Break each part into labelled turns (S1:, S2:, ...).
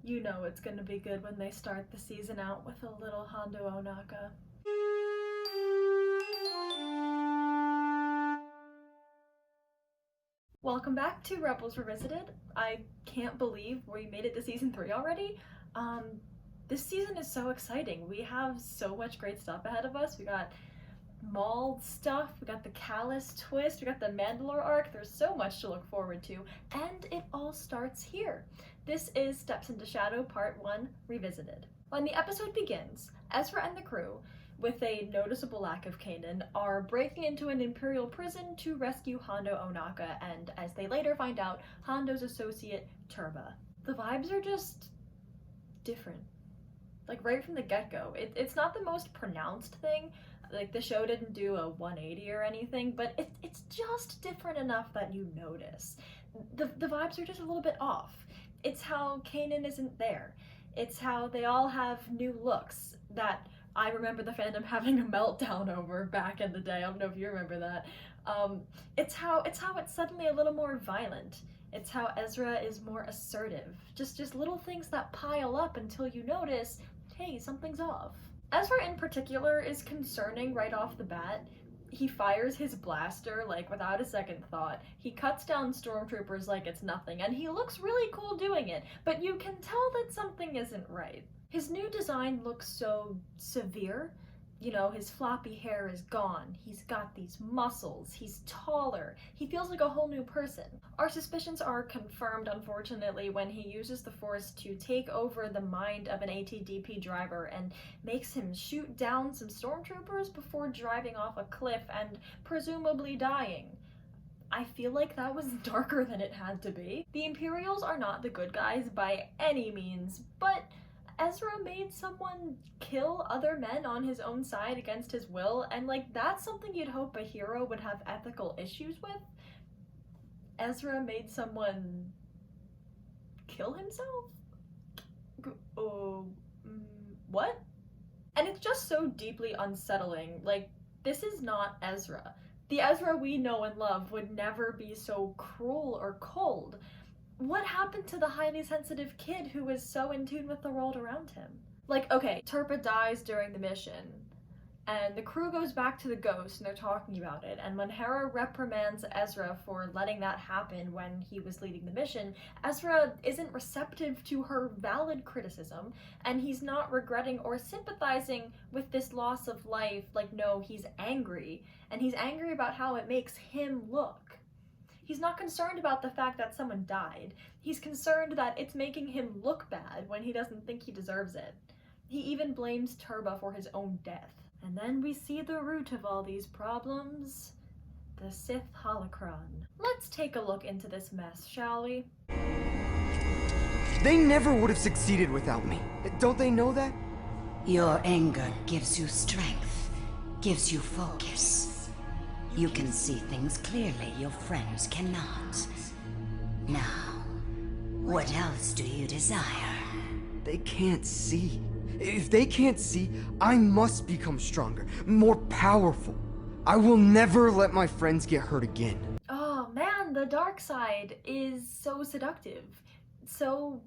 S1: You know it's gonna be good when they start the season out with a little Hondo Onaka. Welcome back to Rebels Revisited. I can't believe we made it to season 3 already. This season is so exciting. We have so much great stuff ahead of us. We got Maul stuff, we got the Callus twist, we got the Mandalore arc. There's so much to look forward to, and it all starts here. This is Steps into Shadow Part 1 Revisited. When the episode begins, Ezra and the crew, with a noticeable lack of Kanan, are breaking into an Imperial prison to rescue Hondo Onaka and, as they later find out, Hondo's associate, Turba. The vibes are just different. Like, right from the get-go. It's not the most pronounced thing. Like, the show didn't do a 180 or anything, but it's just different enough that you notice. The vibes are just a little bit off. It's how Kanan isn't there. It's how they all have new looks that I remember the fandom having a meltdown over back in the day. I don't know if you remember that. It's how it's suddenly a little more violent. It's how Ezra is more assertive. Just little things that pile up until you notice, hey, something's off. Ezra in particular is concerning right off the bat. He fires his blaster, like, without a second thought. He cuts down stormtroopers like it's nothing, and he looks really cool doing it, but you can tell that something isn't right. His new design looks so severe. You know, his floppy hair is gone. He's got these muscles. He's taller. He feels like a whole new person. Our suspicions are confirmed, unfortunately, when he uses the Force to take over the mind of an ATDP driver and makes him shoot down some stormtroopers before driving off a cliff and presumably dying. I feel like that was darker than it had to be. The Imperials are not the good guys by any means, but Ezra made someone kill other men on his own side against his will, and like, that's something you'd hope a hero would have ethical issues with. Ezra made someone kill himself? What? And it's just so deeply unsettling. Like, this is not Ezra. The Ezra we know and love would never be so cruel or cold. What happened to the highly sensitive kid who was so in tune with the world around him? Like, okay, Turpa dies during the mission, and the crew goes back to the Ghost, and they're talking about it, and when Hera reprimands Ezra for letting that happen when he was leading the mission, Ezra isn't receptive to her valid criticism, and he's not regretting or sympathizing with this loss of life. Like, no, he's angry, and he's angry about how it makes him look. He's not concerned about the fact that someone died. He's concerned that it's making him look bad when he doesn't think he deserves it. He even blames Turba for his own death. And then we see the root of all these problems, the Sith holocron. Let's take a look into this mess, shall we?
S2: They never would have succeeded without me. Don't they know that?
S3: Your anger gives you strength, gives you focus. You can see things clearly your friends cannot. Now, what else do you desire?
S2: They can't see. If they can't see, I must become stronger, more powerful. I will never let my friends get hurt again.
S1: Oh man, the dark side is so seductive, so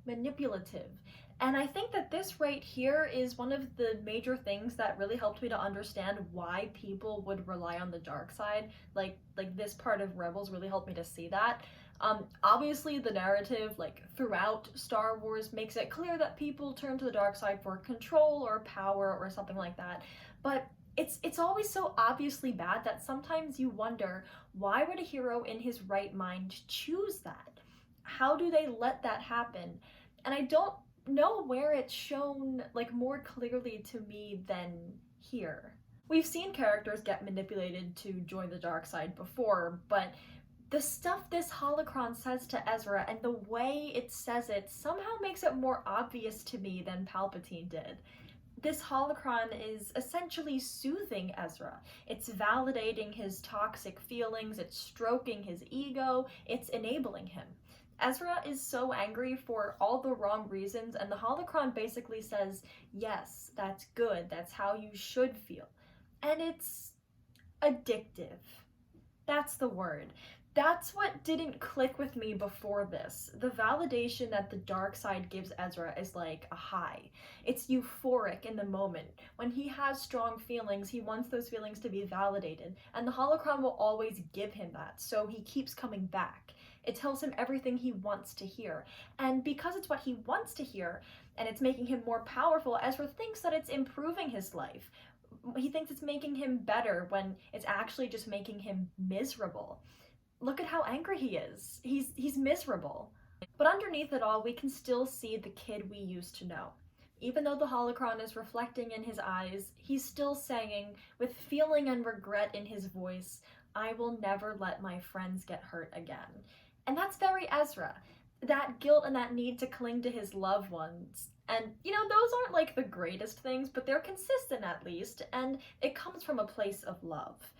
S1: manipulative. And I think that this right here is one of the major things that really helped me to understand why people would rely on the dark side. Like this part of Rebels really helped me to see that. Obviously the narrative, like, throughout Star Wars makes it clear that people turn to the dark side for control or power or something like that. But it's always so obviously bad that sometimes you wonder, why would a hero in his right mind choose that? How do they let that happen? And I don't know where it's shown, like, more clearly to me than here. We've seen characters get manipulated to join the dark side before, but the stuff this holocron says to Ezra and the way it says it somehow makes it more obvious to me than Palpatine did. This holocron is essentially soothing Ezra. It's validating his toxic feelings, it's stroking his ego, it's enabling him. Ezra is so angry for all the wrong reasons, and the holocron basically says, yes, that's good, that's how you should feel. And it's addictive. That's the word. That's what didn't click with me before this. The validation that the dark side gives Ezra is like a high. It's euphoric in the moment. When he has strong feelings, he wants those feelings to be validated, and the holocron will always give him that, so he keeps coming back. It tells him everything he wants to hear. And because it's what he wants to hear, and it's making him more powerful, Ezra thinks that it's improving his life. He thinks it's making him better when it's actually just making him miserable. Look at how angry he is. He's miserable. But underneath it all, we can still see the kid we used to know. Even though the holocron is reflecting in his eyes, he's still saying, with feeling and regret in his voice, "I will never let my friends get hurt again." And that's very Ezra. That guilt and that need to cling to his loved ones. And, those aren't like the greatest things, but they're consistent at least, and it comes from a place of love.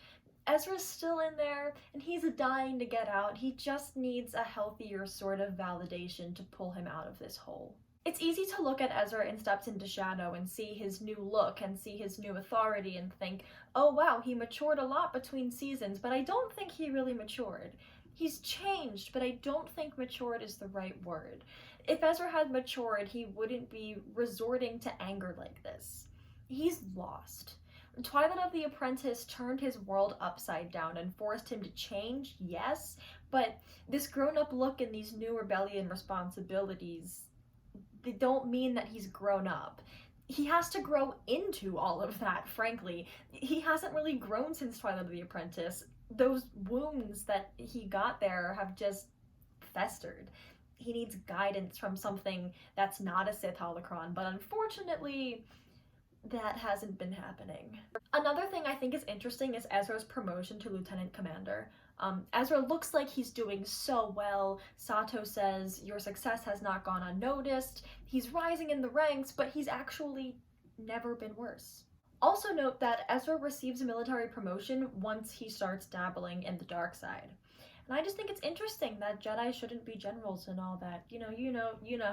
S1: Ezra's still in there, and he's dying to get out. He just needs a healthier sort of validation to pull him out of this hole. It's easy to look at Ezra in Steps into Shadow and see his new look and see his new authority and think, oh wow, he matured a lot between seasons, but I don't think he really matured. He's changed, but I don't think matured is the right word. If Ezra had matured, he wouldn't be resorting to anger like this. He's lost. Twilight of the Apprentice turned his world upside down and forced him to change, yes, but this grown-up look and these new rebellion responsibilities, they don't mean that he's grown up. He has to grow into all of that, frankly. He hasn't really grown since Twilight of the Apprentice. Those wounds that he got there have just festered. He needs guidance from something that's not a Sith holocron, but unfortunately, that hasn't been happening. Another thing I think is interesting is Ezra's promotion to Lieutenant Commander. Ezra looks like he's doing so well. Sato says, your success has not gone unnoticed. He's rising in the ranks, but he's actually never been worse. Also note that Ezra receives a military promotion once he starts dabbling in the dark side. And I just think it's interesting that Jedi shouldn't be generals and all that. You know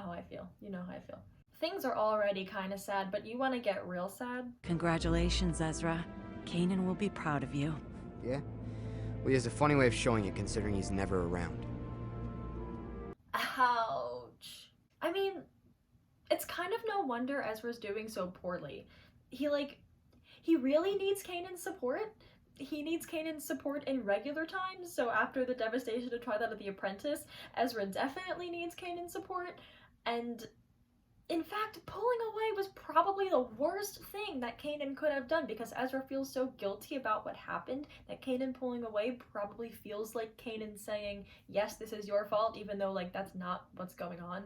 S1: how I feel. You know how I feel. Things are already kind of sad, but you want to get real sad?
S4: Congratulations, Ezra. Kanan will be proud of you.
S2: Yeah? Well, he has a funny way of showing it considering he's never around.
S1: Ouch. I mean, it's kind of no wonder Ezra's doing so poorly. He really needs Kanan's support. He needs Kanan's support in regular times, so after the devastation of Twilight of the Apprentice, Ezra definitely needs Kanan's support, and in fact, pulling away was probably the worst thing that Kanan could have done because Ezra feels so guilty about what happened that Kanan pulling away probably feels like Kanan saying, yes, this is your fault, even though, that's not what's going on.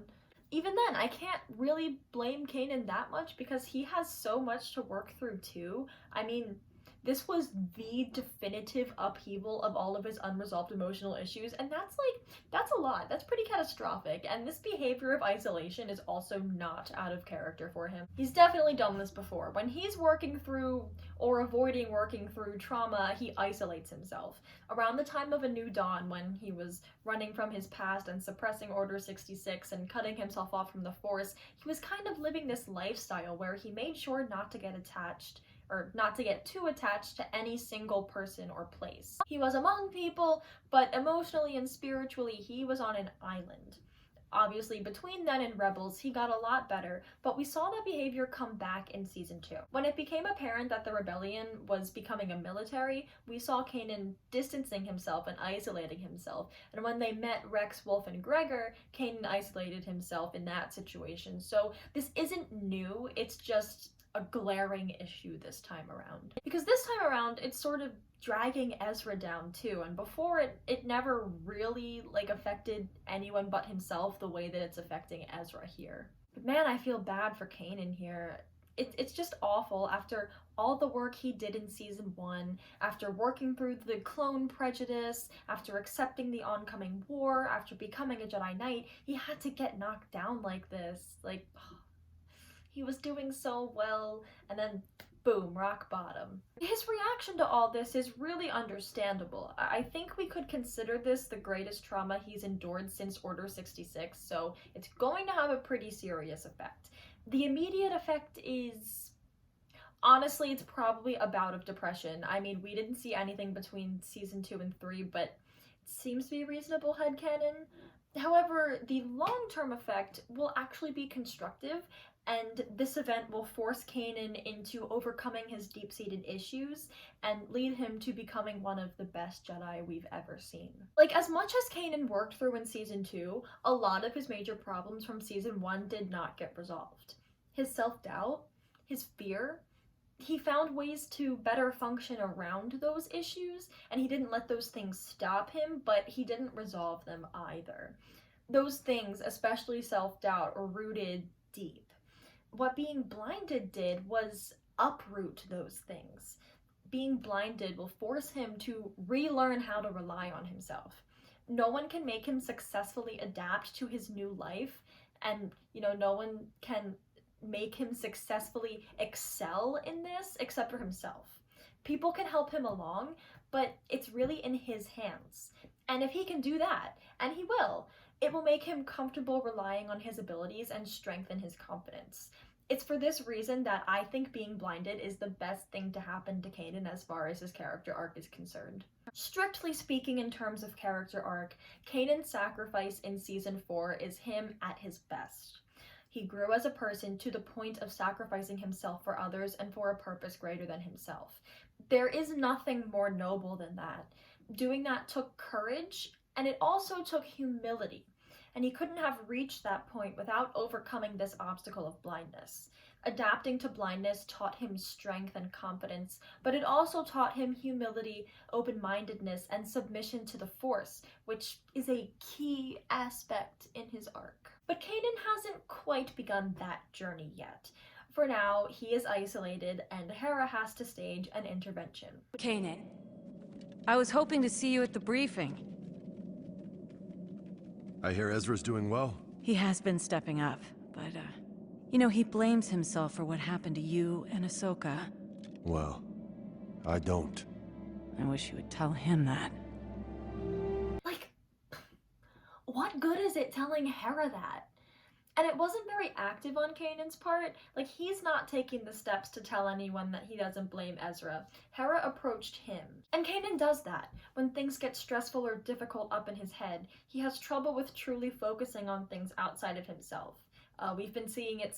S1: Even then, I can't really blame Kanan that much because he has so much to work through too. I mean, this was the definitive upheaval of all of his unresolved emotional issues, and that's a lot. That's pretty catastrophic, and this behavior of isolation is also not out of character for him. He's definitely done this before. When he's working through or avoiding working through trauma, he isolates himself. Around the time of A New Dawn, when he was running from his past and suppressing Order 66 and cutting himself off from the Force, he was kind of living this lifestyle where he made sure not to get attached or not to get too attached to any single person or place. He was among people, but emotionally and spiritually, he was on an island. Obviously, between then and Rebels, he got a lot better, but we saw that behavior come back in Season 2. When it became apparent that the rebellion was becoming a military, we saw Kanan distancing himself and isolating himself, and when they met Rex, Wolf, and Gregor, Kanan isolated himself in that situation. So this isn't new, it's just a glaring issue this time around. Because this time around, it's sort of dragging Ezra down too, and before it never really affected anyone but himself the way that it's affecting Ezra here. But man, I feel bad for Kanan here. It's just awful after all the work he did in Season 1, after working through the clone prejudice, after accepting the oncoming war, after becoming a Jedi Knight, he had to get knocked down like this. He was doing so well, and then boom, rock bottom. His reaction to all this is really understandable. I think we could consider this the greatest trauma he's endured since Order 66, so it's going to have a pretty serious effect. The immediate effect is, honestly, it's probably a bout of depression. I mean, we didn't see anything between Season 2 and 3, but seems to be reasonable headcanon. However, the long-term effect will actually be constructive, and this event will force Kanan into overcoming his deep-seated issues and lead him to becoming one of the best Jedi we've ever seen. Like, as much as Kanan worked through in Season 2, a lot of his major problems from Season 1 did not get resolved. His self-doubt, his fear, he found ways to better function around those issues, and he didn't let those things stop him, but he didn't resolve them either. Those things, especially self-doubt, are rooted deep. What being blinded did was uproot those things. Being blinded will force him to relearn how to rely on himself. No one can make him successfully adapt to his new life, and no one can make him successfully excel in this except for himself. People can help him along, but it's really in his hands. And if he can do that, and he will, it will make him comfortable relying on his abilities and strengthen his confidence. It's for this reason that I think being blinded is the best thing to happen to Kanan as far as his character arc is concerned. Strictly speaking, in terms of character arc, Kanan's sacrifice in Season 4 is him at his best. He grew as a person to the point of sacrificing himself for others and for a purpose greater than himself. There is nothing more noble than that. Doing that took courage, and it also took humility. And he couldn't have reached that point without overcoming this obstacle of blindness. Adapting to blindness taught him strength and confidence, but it also taught him humility, open-mindedness, and submission to the Force, which is a key aspect in his arc. But Kanan hasn't quite begun that journey yet. For now, he is isolated, and Hera has to stage an intervention.
S4: Kanan, I was hoping to see you at the briefing.
S5: I hear Ezra's doing well.
S4: He has been stepping up, but, he blames himself for what happened to you and Ahsoka.
S5: Well, I don't.
S4: I wish you would tell him that.
S1: Like, what good is it telling Hera that? And it wasn't very active on Kanan's part. Like, he's not taking the steps to tell anyone that he doesn't blame Ezra. Hera approached him. And Kanan does that. When things get stressful or difficult up in his head, he has trouble with truly focusing on things outside of himself. We've been seeing it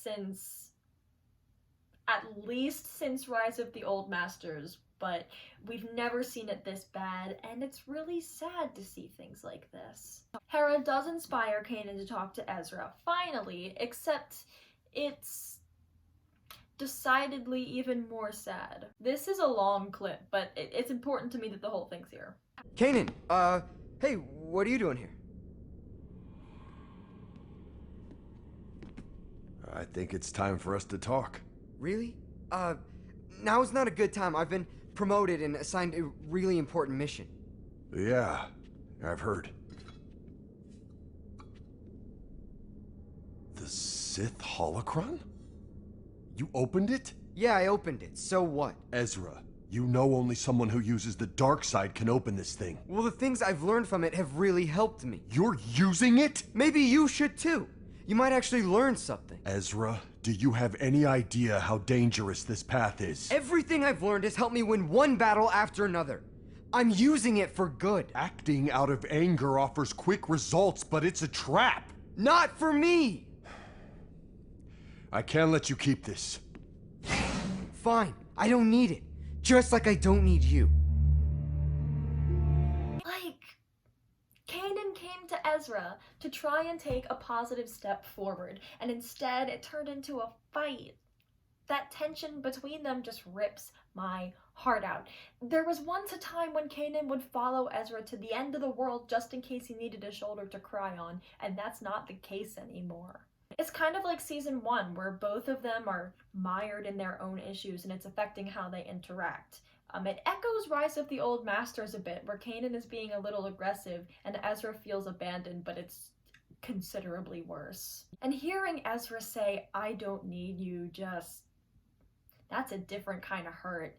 S1: at least since Rise of the Old Masters, but we've never seen it this bad, and it's really sad to see things like this. Hera does inspire Kanan to talk to Ezra, finally, except it's decidedly even more sad. This is a long clip, but it's important to me that the whole thing's here.
S2: Kanan, hey, what are you doing here?
S5: I think it's time for us to talk.
S2: Really? Now's not a good time. I've been promoted and assigned a really important mission.
S5: Yeah, I've heard. The Sith holocron? You opened it?
S2: Yeah, I opened it. So what?
S5: Ezra, you know only someone who uses the dark side can open this thing.
S2: Well, the things I've learned from it have really helped me.
S5: You're using it?
S2: Maybe you should too. You might actually learn something.
S5: Ezra, do you have any idea how dangerous this path is?
S2: Everything I've learned has helped me win one battle after another. I'm using it for good.
S5: Acting out of anger offers quick results, but it's a trap.
S2: Not for me!
S5: I can't let you keep this.
S2: Fine, I don't need it. Just like I don't need you.
S1: Kanan came to Ezra to try and take a positive step forward, and instead it turned into a fight. That tension between them just rips my heart out. There was once a time when Kanan would follow Ezra to the end of the world just in case he needed a shoulder to cry on, and that's not the case anymore. It's kind of like Season 1, where both of them are mired in their own issues and it's affecting how they interact. It echoes Rise of the Old Masters a bit, where Kanan is being a little aggressive and Ezra feels abandoned, but it's considerably worse. And hearing Ezra say, "I don't need you," that's a different kind of hurt.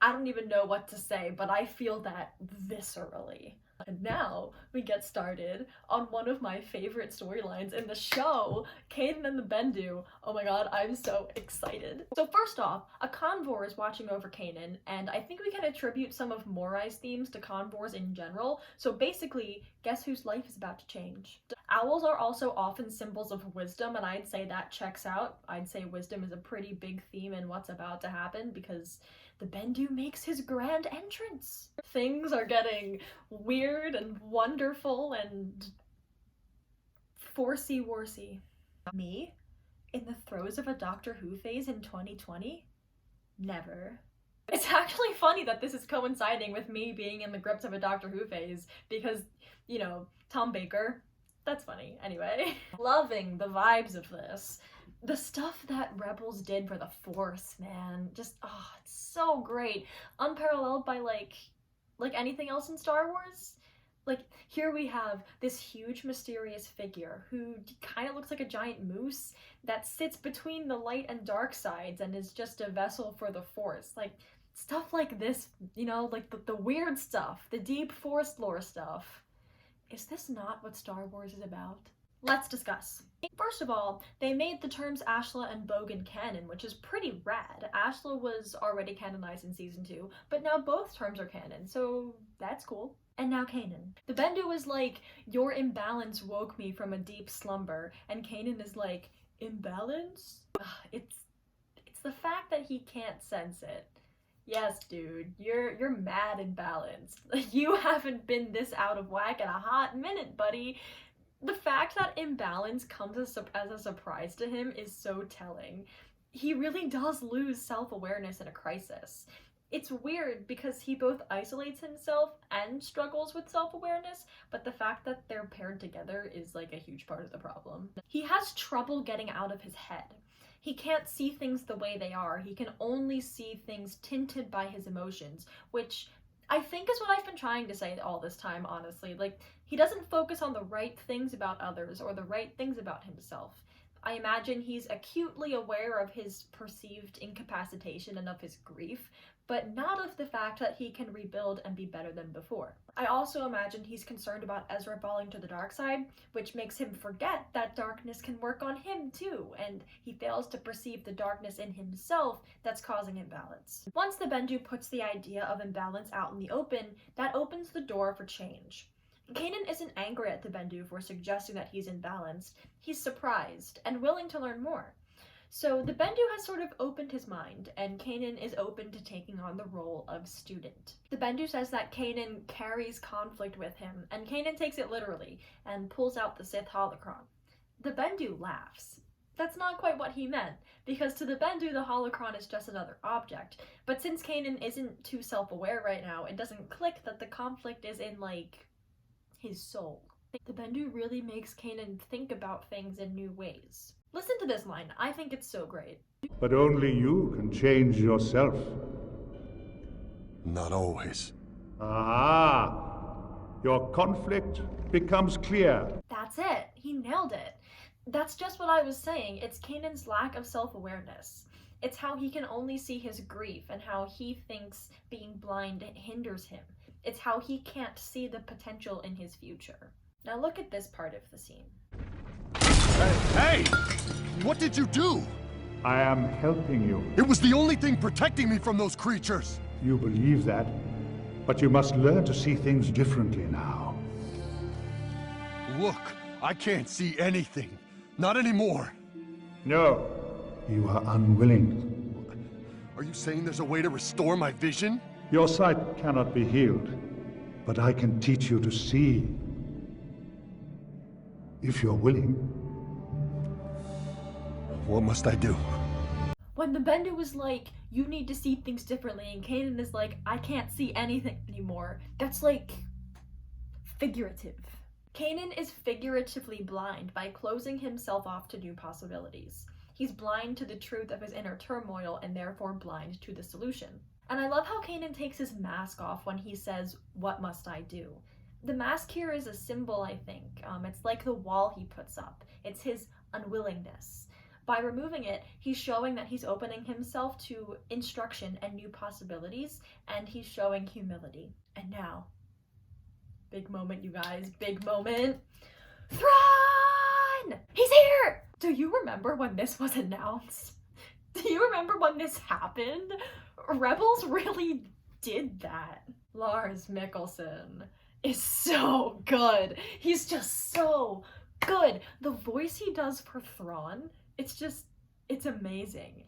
S1: I don't even know what to say, but I feel that viscerally. And now we get started on one of my favorite storylines in the show, Kaden and the Bendu. Oh my god, I'm so excited. So first off, a convor is watching over Kanan, and I think we can attribute some of Morai's themes to convors in general. So basically, guess whose life is about to change? Owls are also often symbols of wisdom, and I'd say that checks out. I'd say wisdom is a pretty big theme in what's about to happen because the Bendu makes his grand entrance. Things are getting weird and wonderful and forcey-worsey. Me? In the throes of a Doctor Who phase in 2020? Never. It's actually funny that this is coinciding with me being in the grips of a Doctor Who phase because, you know, Tom Baker. That's funny. Anyway. Loving the vibes of this. The stuff that Rebels did for the Force, man. Just, oh, it's so great. Unparalleled by, like anything else in Star Wars. Like, here we have this huge mysterious figure who kind of looks like a giant moose that sits between the light and dark sides and is just a vessel for the Force. Like, stuff like this, you know, like the weird stuff, the deep Force lore stuff. Is this not what Star Wars is about? Let's discuss. First of all, they made the terms Ashla and Bogan canon, which is pretty rad. Ashla was already canonized in season 2, but now both terms are canon, so that's cool. And now Kanan. The Bendu is like, your imbalance woke me from a deep slumber, and Kanan is like, imbalance? It's the fact that he can't sense it. Yes, dude, you're mad imbalanced. You haven't been this out of whack in a hot minute, buddy. The fact that imbalance comes as a surprise to him is so telling. He really does lose self-awareness in a crisis. It's weird because he both isolates himself and struggles with self-awareness, but the fact that they're paired together is like a huge part of the problem. He has trouble getting out of his head. He can't see things the way they are. He can only see things tinted by his emotions, which I think is what I've been trying to say all this time, honestly. Like, he doesn't focus on the right things about others or the right things about himself. I imagine he's acutely aware of his perceived incapacitation and of his grief, but not of the fact that he can rebuild and be better than before. I also imagine he's concerned about Ezra falling to the dark side, which makes him forget that darkness can work on him too, and he fails to perceive the darkness in himself that's causing imbalance. Once the Bendu puts the idea of imbalance out in the open, that opens the door for change. Kanan isn't angry at the Bendu for suggesting that he's imbalanced. He's surprised and willing to learn more. So the Bendu has sort of opened his mind, and Kanan is open to taking on the role of student. The Bendu says that Kanan carries conflict with him, and Kanan takes it literally and pulls out the Sith holocron. The Bendu laughs. That's not quite what he meant, because to the Bendu the holocron is just another object, but since Kanan isn't too self-aware right now, it doesn't click that the conflict is in, like, his soul. The Bendu really makes Kanan think about things in new ways. Listen to this line, I think it's so great.
S6: But only you can change yourself.
S5: Not always.
S6: Ah, your conflict becomes clear.
S1: That's it, he nailed it. That's just what I was saying, it's Kanan's lack of self-awareness. It's how he can only see his grief and how he thinks being blind hinders him. It's how he can't see the potential in his future. Now look at this part of the scene.
S5: Hey! What did you do?
S6: I am helping you.
S5: It was the only thing protecting me from those creatures!
S6: You believe that, but you must learn to see things differently now.
S5: Look, I can't see anything. Not anymore.
S6: No, you are unwilling.
S5: Are you saying there's a way to restore my vision?
S6: Your sight cannot be healed, but I can teach you to see. If you're willing.
S5: What must I do?
S1: When the Bendu was like, you need to see things differently, and Kanan is like, I can't see anything anymore, that's like figurative. Kanan is figuratively blind by closing himself off to new possibilities. He's blind to the truth of his inner turmoil and therefore blind to the solution. And I love how Kanan takes his mask off when he says, what must I do? The mask here is a symbol, I think. It's like the wall he puts up. It's his unwillingness. By removing it, he's showing that he's opening himself to instruction and new possibilities, and he's showing humility. And now, Big moment, you guys. Big moment. Thrawn! He's here! Do you remember when this was announced? Do you remember when this happened? Rebels really did that. Lars Mikkelsen is so good. He's just so good. The voice he does for Thrawn, it's amazing.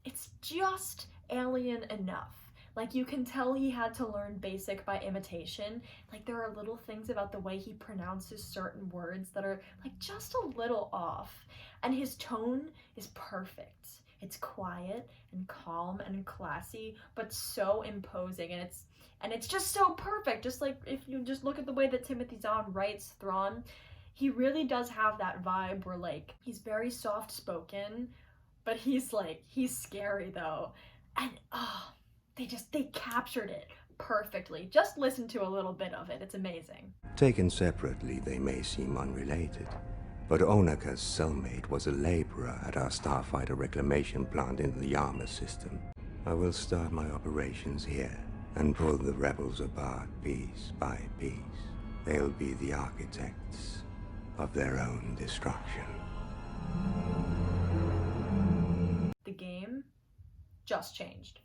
S1: It's just alien enough. Like, you can tell he had to learn basic by imitation. Like, there are little things about the way he pronounces certain words that are, like, just a little off. And his tone is perfect. It's quiet and calm and classy, but so imposing. And it's just so perfect. Just like, if you just look at the way that Timothy Zahn writes Thrawn, he really does have that vibe where, like, he's very soft-spoken, but he's scary, though. And, they captured it perfectly. Just listen to a little bit of it. It's amazing.
S7: Taken separately, they may seem unrelated, but Onaka's cellmate was a laborer at our starfighter reclamation plant in the Yama system. I will start my operations here and pull the rebels apart piece by piece. They'll be the architects of their own destruction.
S1: The game just changed.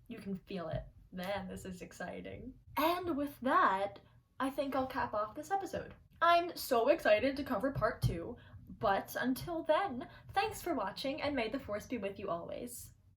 S1: You can feel it. Man, this is exciting. And with that, I think I'll cap off this episode. I'm so excited to cover part 2, but until then, thanks for watching and may the Force be with you always.